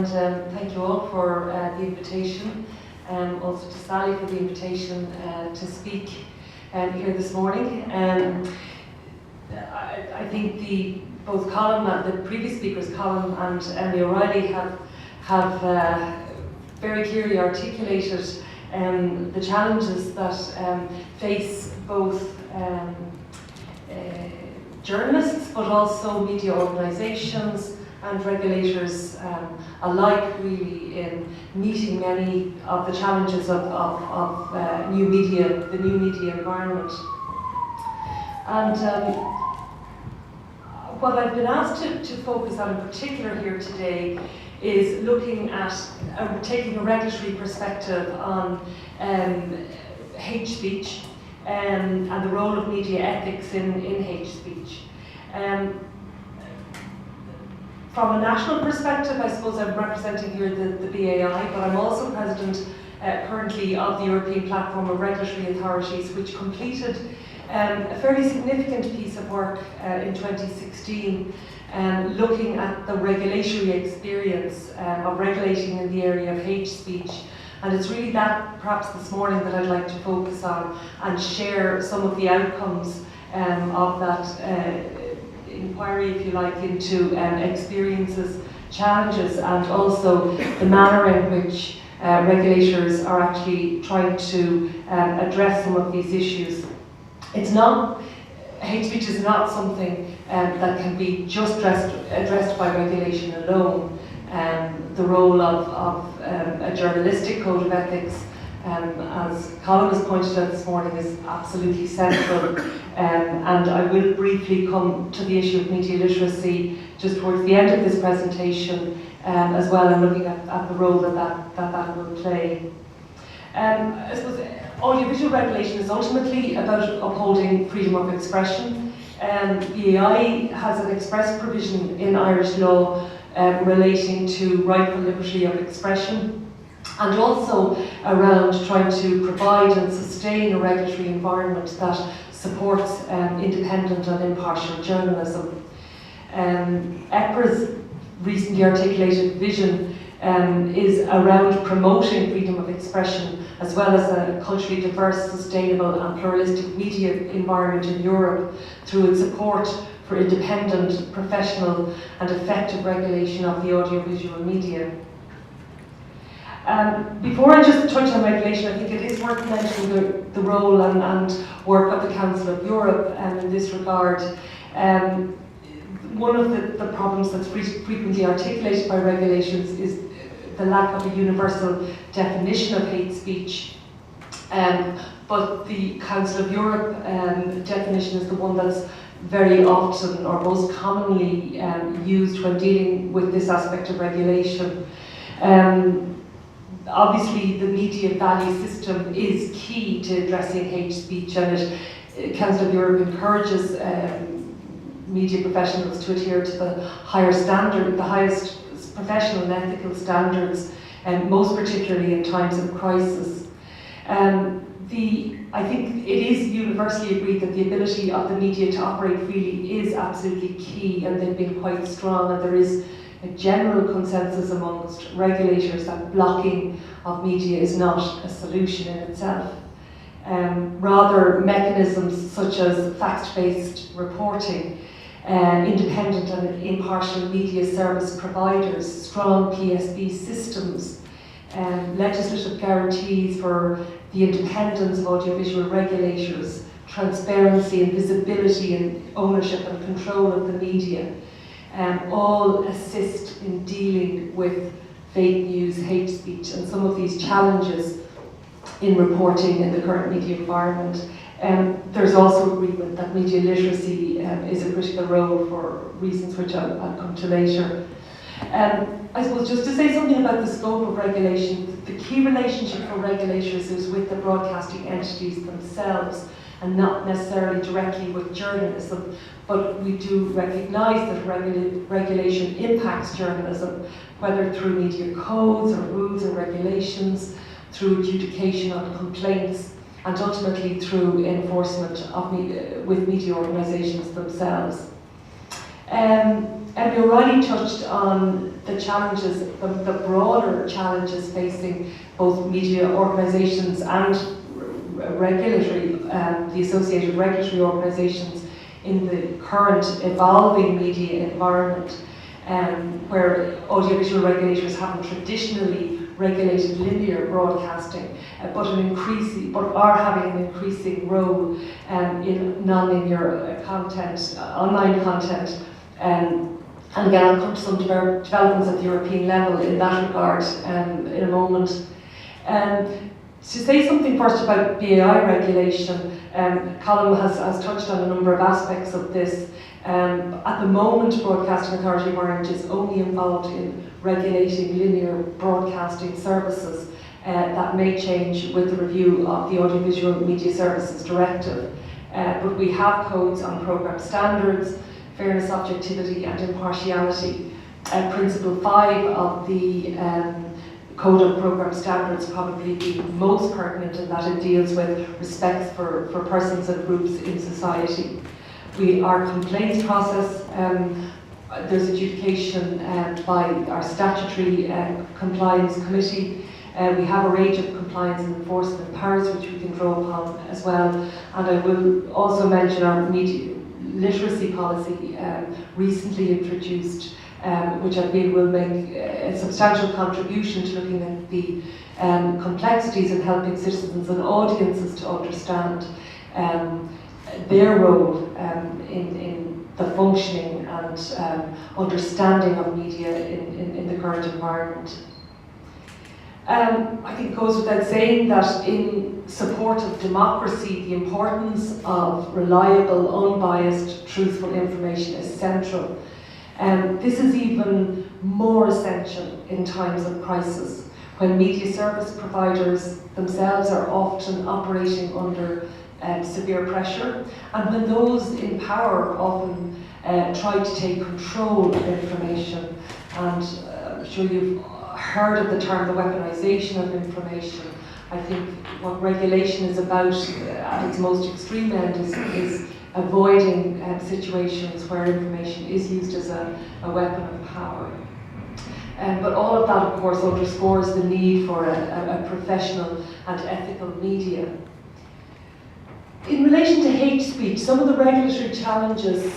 and thank you all for the invitation, also to Sally for the invitation to speak here this morning. I think both Colin and the previous speakers, Colin and Emily O'Reilly, have very clearly articulated the challenges that face both journalists, but also media organisations and regulators alike, really, in meeting many of the challenges of the new media environment. And what I've been asked to focus on in particular here today is looking at taking a regulatory perspective on hate speech and the role of media ethics in hate speech. From a national perspective, I suppose I'm representing here the BAI, but I'm also president currently of the European Platform of Regulatory Authorities, which completed a fairly significant piece of work in 2016, looking at the regulatory experience of regulating in the area of hate speech. And it's really that, perhaps this morning, that I'd like to focus on and share some of the outcomes of that inquiry, if you like, into experiences, challenges, and also the manner in which regulators are actually trying to address some of these issues. Hate speech is not something that can be just addressed by regulation alone. The role of a journalistic code of ethics, as Colin has pointed out this morning, is absolutely central. And I will briefly come to the issue of media literacy just towards the end of this presentation as well, and looking at the role that will play. I suppose audiovisual regulation is ultimately about upholding freedom of expression. BAI has an express provision in Irish law relating to rightful liberty of expression, and also around trying to provide and sustain a regulatory environment that supports independent and impartial journalism. EPRA's recently articulated vision is around promoting freedom of expression, as well as a culturally diverse, sustainable and pluralistic media environment in Europe through its support for independent, professional and effective regulation of the audiovisual media. Before I just touch on regulation, I think it is worth mentioning the role and work of the Council of Europe in this regard. One of the problems that's frequently articulated by regulations is the lack of a universal definition of hate speech. But the Council of Europe definition is the one that's very often or most commonly used when dealing with this aspect of regulation. Obviously, the media value system is key to addressing hate speech, and Council of Europe encourages media professionals to adhere to the highest professional and ethical standards, most particularly in times of crisis. I think it is universally agreed that the ability of the media to operate freely is absolutely key, and they've been quite strong, and there is a general consensus amongst regulators that blocking of media is not a solution in itself. Rather, mechanisms such as fact-based reporting, independent and impartial media service providers, strong PSB systems, legislative guarantees for the independence of audiovisual regulators, transparency and visibility and ownership and control of the media, all assist in dealing with fake news, hate speech, and some of these challenges in reporting in the current media environment. There's also agreement that media literacy is a critical role for reasons which I'll come to later. I suppose just to say something about the scope of regulation, the key relationship for regulators is with the broadcasting entities themselves and not necessarily directly with journalism, but we do recognise that regulation impacts journalism, whether through media codes or rules and regulations, through adjudication on complaints, and ultimately through enforcement of with media organisations themselves. Emily O'Reilly touched on the challenges, the broader challenges facing both media organisations and regulatory, the associated regulatory organisations in the current evolving media environment, where audiovisual regulators haven't traditionally regulated linear broadcasting, but are having an increasing role in non-linear content, online content. And again, I'll come to some developments at the European level in that regard in a moment. To say something first about BAI regulation, Colin has touched on a number of aspects of this. At the moment, Broadcasting Authority of Ireland is only involved in regulating linear broadcasting services. That may change with the review of the Audiovisual Media Services Directive. But we have codes on programme standards, fairness, objectivity and impartiality. Principle 5 of the Code of Programme Standards probably the most pertinent in that it deals with respect for persons and groups in society. Our complaints process, there's adjudication by our statutory compliance committee. We have a range of compliance and enforcement powers which we can draw upon as well. And I will also mention our media literacy policy recently introduced, which I feel will make a substantial contribution to looking at the complexities in helping citizens and audiences to understand their role in the functioning and understanding of media in the current environment. I think it goes without saying that in support of democracy, the importance of reliable, unbiased, truthful information is central. This is even more essential in times of crisis, when media service providers themselves are often operating under severe pressure, and when those in power often try to take control of information. And I'm sure you've heard of the term the weaponisation of information. I think what regulation is about at its most extreme end is avoiding situations where information is used as a weapon of power. But all of that, of course, underscores the need for a professional and ethical media. In relation to hate speech, some of the regulatory challenges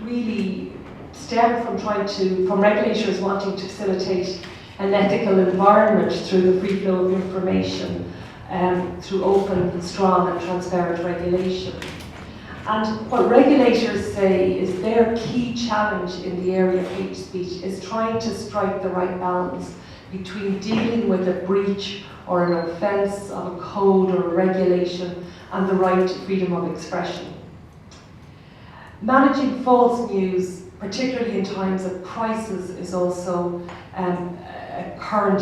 really stem from regulators wanting to facilitate an ethical environment through the free flow of information, through open, strong and transparent regulation. And what regulators say is their key challenge in the area of hate speech is trying to strike the right balance between dealing with a breach or an offence of a code or a regulation and the right to freedom of expression. Managing false news, particularly in times of crisis, is also a current,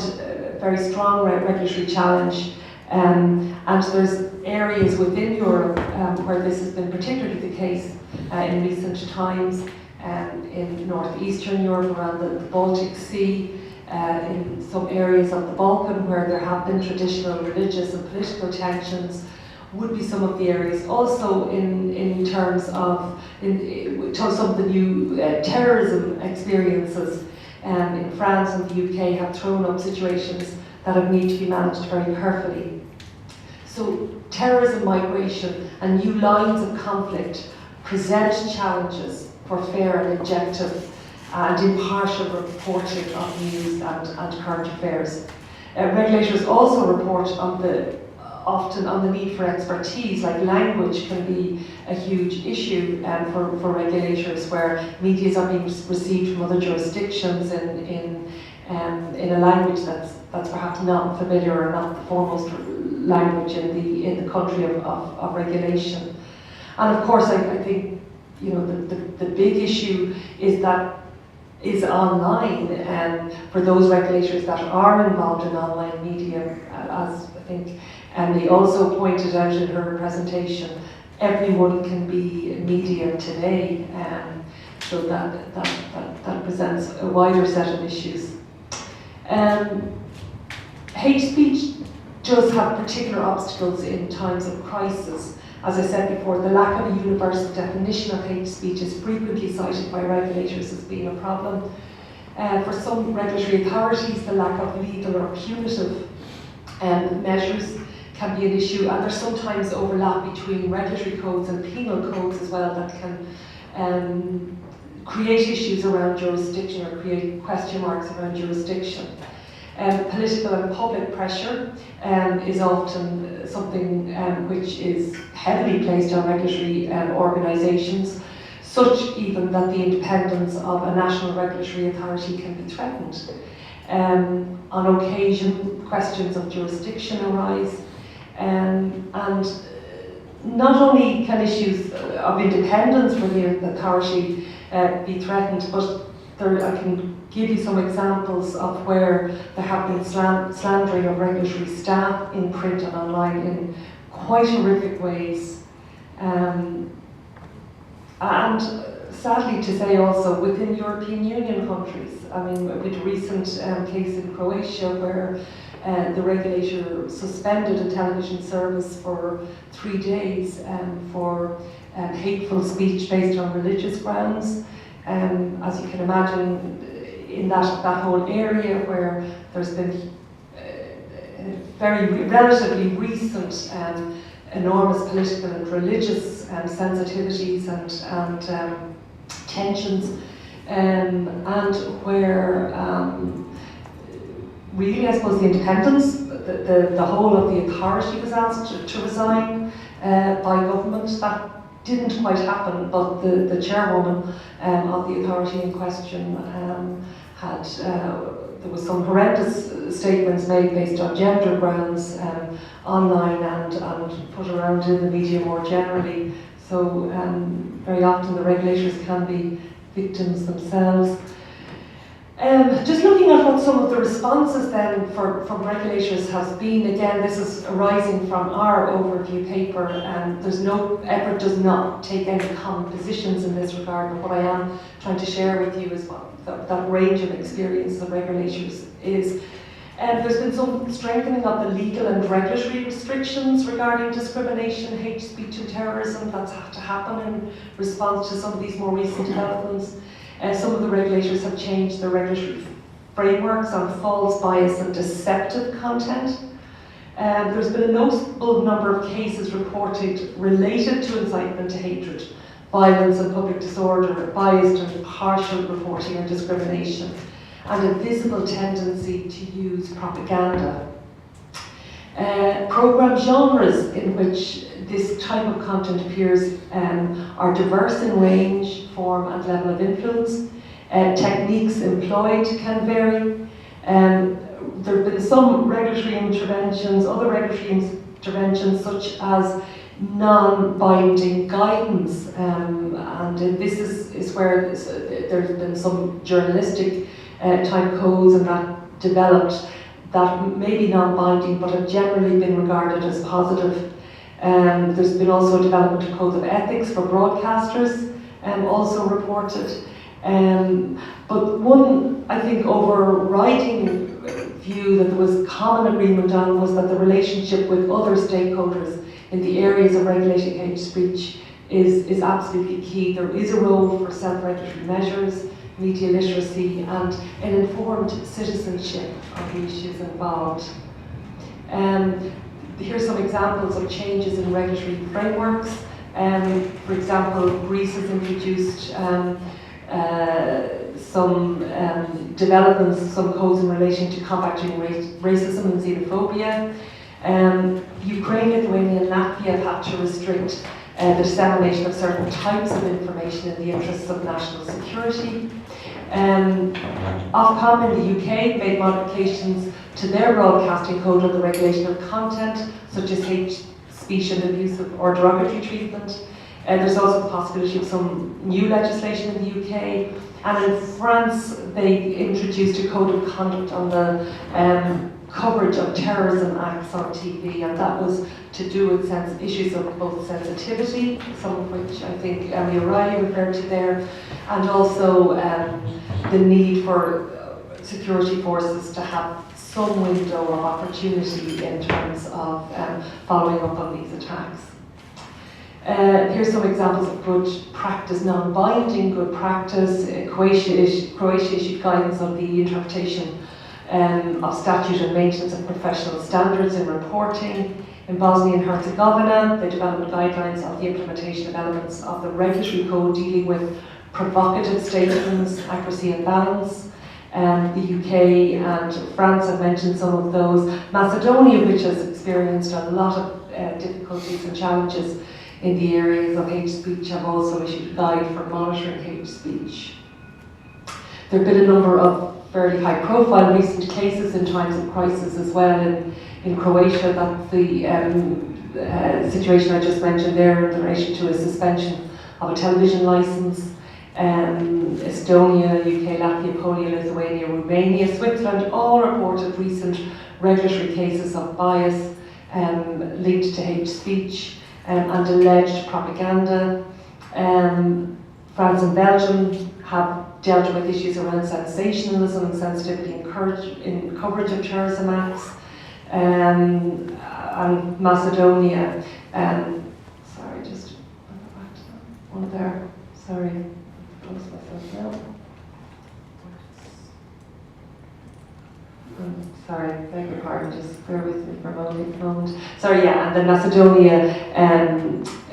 very strong regulatory challenge. And there's areas within Europe where this has been particularly the case in recent times, in northeastern Europe, around the Baltic Sea, in some areas of the Balkan where there have been traditional religious and political tensions, would be some of the areas. Also in terms of some of the new terrorism experiences in France and the UK have thrown up situations that need to be managed very carefully. So terrorism, migration and new lines of conflict present challenges for fair and objective and impartial reporting of news and current affairs. Regulators also report often on the need for expertise, like language can be a huge issue for regulators, where medias are being received from other jurisdictions in a language that's perhaps not familiar or not the foremost language in the country of regulation. And of course, I think the big issue is online, and for those regulators that are involved in online media, as I think Emily also pointed out in her presentation, everyone can be media today, so that presents a wider set of issues. Hate speech does have particular obstacles in times of crisis, as I said before, the lack of a universal definition of hate speech is frequently cited by regulators as being a problem. For some regulatory authorities, the lack of legal or punitive measures can be an issue, and there's sometimes overlap between regulatory codes and penal codes as well that can create issues around jurisdiction or create question marks around jurisdiction. Political and public pressure is often something which is heavily placed on regulatory organisations, such even that the independence of a national regulatory authority can be threatened. On occasion, questions of jurisdiction arise, and not only can issues of independence for the authority be threatened, but I can give you some examples of where there have been slandering of regulatory staff in print and online in quite horrific ways. And sadly to say also within European Union countries, I mean, with a recent case in Croatia where the regulator suspended a television service for 3 days for hateful speech based on religious grounds. As you can imagine, in that whole area where there's been relatively recent enormous political and religious sensitivities and tensions, and where really, I suppose, the independence, the whole of the authority was asked to resign by government. That didn't quite happen, but the chairwoman of the authority in question there was some horrendous statements made based on gender grounds online and put around in the media more generally. So very often the regulators can be victims themselves. Just looking at what some of the responses then from regulators has been, again, this is arising from our overview paper, and EPRA does not take any common positions in this regard, but what I am trying to share with you is what that range of experience of regulators is. There's been some strengthening of the legal and regulatory restrictions regarding discrimination, hate speech and terrorism. That's had to happen in response to some of these more recent developments. Some of the regulators have changed their regulatory frameworks on false, bias and deceptive content. There's been a notable number of cases reported related to incitement to hatred, violence and public disorder, biased and partial reporting and discrimination, and a visible tendency to use propaganda. Programme genres in which this type of content appears are diverse in range, form and level of influence. Techniques employed can vary. There have been some regulatory interventions, other regulatory interventions such as non-binding guidance, and this is where there's been some journalistic type codes and that developed that may be non-binding but have generally been regarded as positive. There's been also a development of codes of ethics for broadcasters, also reported. But one, I think, overriding view that there was common agreement on was that the relationship with other stakeholders in the areas of regulating hate speech is absolutely key. There is a role for self-regulatory measures, media literacy and an informed citizenship of the issues involved. Here's some examples of changes in regulatory frameworks. For example, Greece has introduced some developments, some codes in relation to combating racism and xenophobia. Ukraine, Lithuania and Latvia have had to restrict the dissemination of certain types of information in the interests of national security. Ofcom in the UK made modifications to their broadcasting code on the regulation of content, such as hate speech and abusive or derogatory treatment. There's also the possibility of some new legislation in the UK. And in France, they introduced a code of conduct on the coverage of terrorism acts on TV, and that was to do with issues of both sensitivity, some of which I think Emily O'Reilly referred to there, and also the need for security forces to have some window of opportunity in terms of following up on these attacks. Here's some examples of good practice, non-binding good practice. Croatia issued guidance on the interpretation of statute and maintenance of professional standards in reporting. In Bosnia and Herzegovina, they developed guidelines of the implementation of elements of the regulatory code dealing with provocative statements, accuracy and balance. The UK and France have mentioned some of those. Macedonia, which has experienced a lot of difficulties and challenges in the areas of hate speech, have also issued a guide for monitoring hate speech. There have been a number of fairly high-profile recent cases in times of crisis as well. In Croatia, that's the situation I just mentioned there in relation to a suspension of a television licence. Estonia, UK, Latvia, Poland, Lithuania, Romania, Switzerland all reported recent regulatory cases of bias linked to hate speech and alleged propaganda. France and Belgium have dealt with issues around sensationalism and sensitivity in coverage of terrorism acts. And Macedonia, sorry, just back to that one there. Sorry, close myself now. Sorry, beg your pardon, just bear with me for a moment. Sorry, yeah, and then Macedonia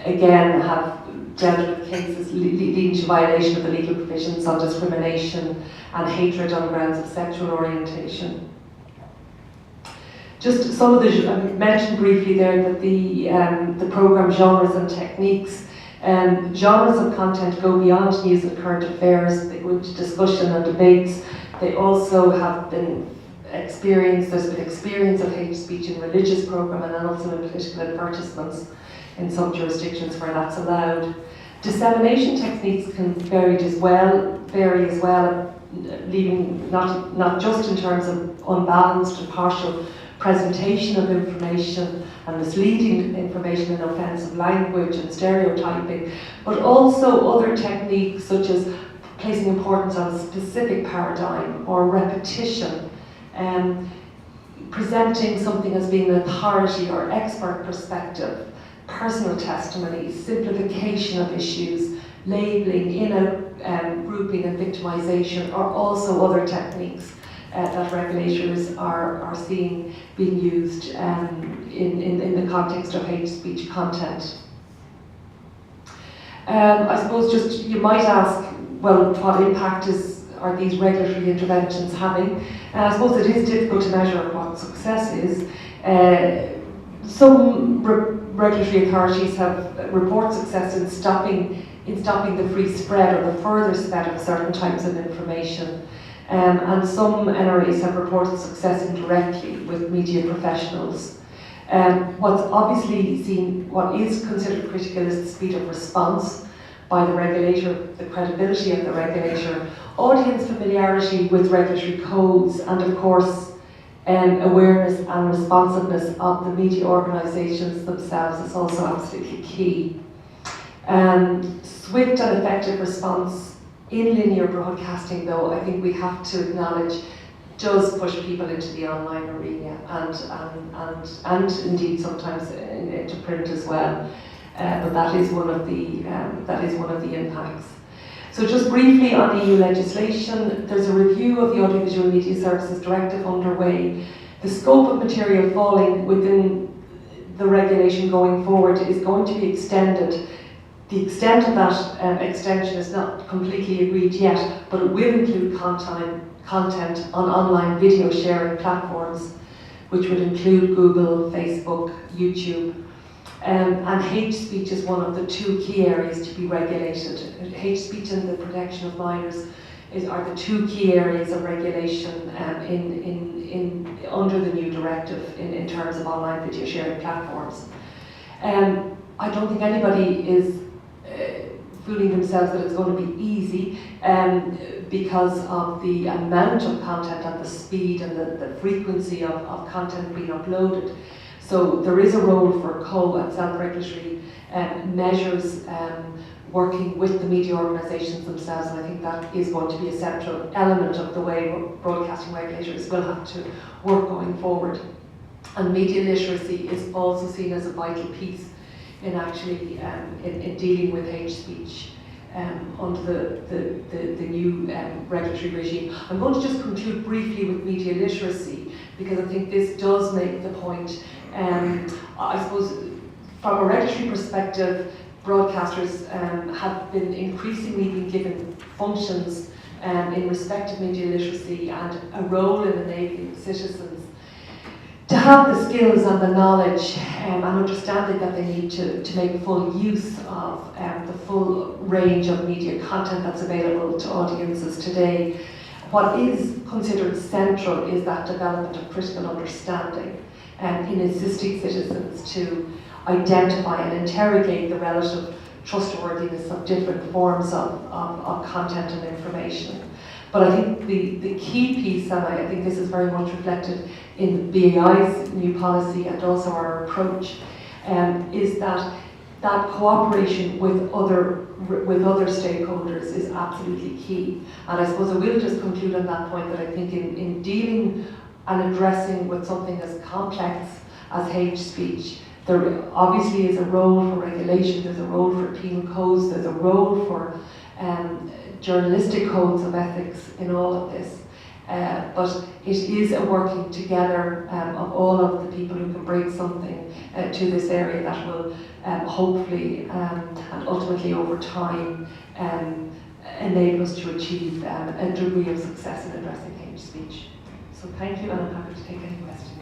again have dealt with cases leading to violation of the legal provisions on discrimination and hatred on grounds of sexual orientation. Just some of the, I mentioned briefly there that the programme Genres and Techniques, genres of content go beyond news and current affairs, they go into discussion and debates. They also have been there's been experience of hate speech in religious programme and also in political advertisements in some jurisdictions where that's allowed. Dissemination techniques can vary as well, leaving not just in terms of unbalanced and partial presentation of information and misleading information in offensive language and stereotyping, but also other techniques such as placing importance on a specific paradigm or repetition, presenting something as being an authority or expert perspective, personal testimony, simplification of issues, labelling, grouping and victimisation are also other techniques that regulators are seeing being used in the context of hate speech content. I suppose just you might ask, well, what impact are these regulatory interventions having? And I suppose it is difficult to measure what success is. Some regulatory authorities have report success in stopping the free spread or the further spread of certain types of information. And some NRAs have reported success indirectly with media professionals. What is considered critical is the speed of response by the regulator, the credibility of the regulator, audience familiarity with regulatory codes, and of course, awareness and responsiveness of the media organisations themselves is also absolutely key. Swift and effective response in linear broadcasting, though, I think we have to acknowledge, does push people into the online arena and indeed sometimes into print as well. But that is one of the impacts. So just briefly on EU legislation, there's a review of the Audiovisual Media Services Directive underway. The scope of material falling within the regulation going forward is going to be extended. The extent of that extension is not completely agreed yet, but it will include content on online video sharing platforms, which would include Google, Facebook, YouTube. And hate speech is one of the two key areas to be regulated. Hate speech and the protection of minors are the two key areas of regulation under the new directive in terms of online video sharing platforms. I don't think anybody is fooling themselves that it's going to be easy because of the amount of content and the speed and the frequency of content being uploaded. So there is a role for co- and self-regulatory measures working with the media organisations themselves, and I think that is going to be a central element of the way broadcasting regulators will have to work going forward. And media literacy is also seen as a vital piece in actually in dealing with hate speech under the new regulatory regime. I'm going to just conclude briefly with media literacy, because I think this does make the point. I suppose from a regulatory perspective, broadcasters have been increasingly been given functions in respect of media literacy and a role in enabling citizens to have the skills and the knowledge and understanding that they need to make full use of the full range of media content that's available to audiences today. What is considered central is that development of critical understanding in assisting citizens to identify and interrogate the relative trustworthiness of different forms of content and information. But I think the key piece, and I think this is very much reflected in the BAI's new policy and also our approach, is that cooperation with other stakeholders is absolutely key. And I suppose I will just conclude on that point, that I think in dealing and addressing with something as complex as hate speech, there obviously is a role for regulation, there's a role for penal codes, there's a role for journalistic codes of ethics in all of this. But it is a working together of all of the people who can bring something to this area that will hopefully and ultimately over time enable us to achieve a degree of success in addressing hate speech. So thank you, and I'm happy to take any questions.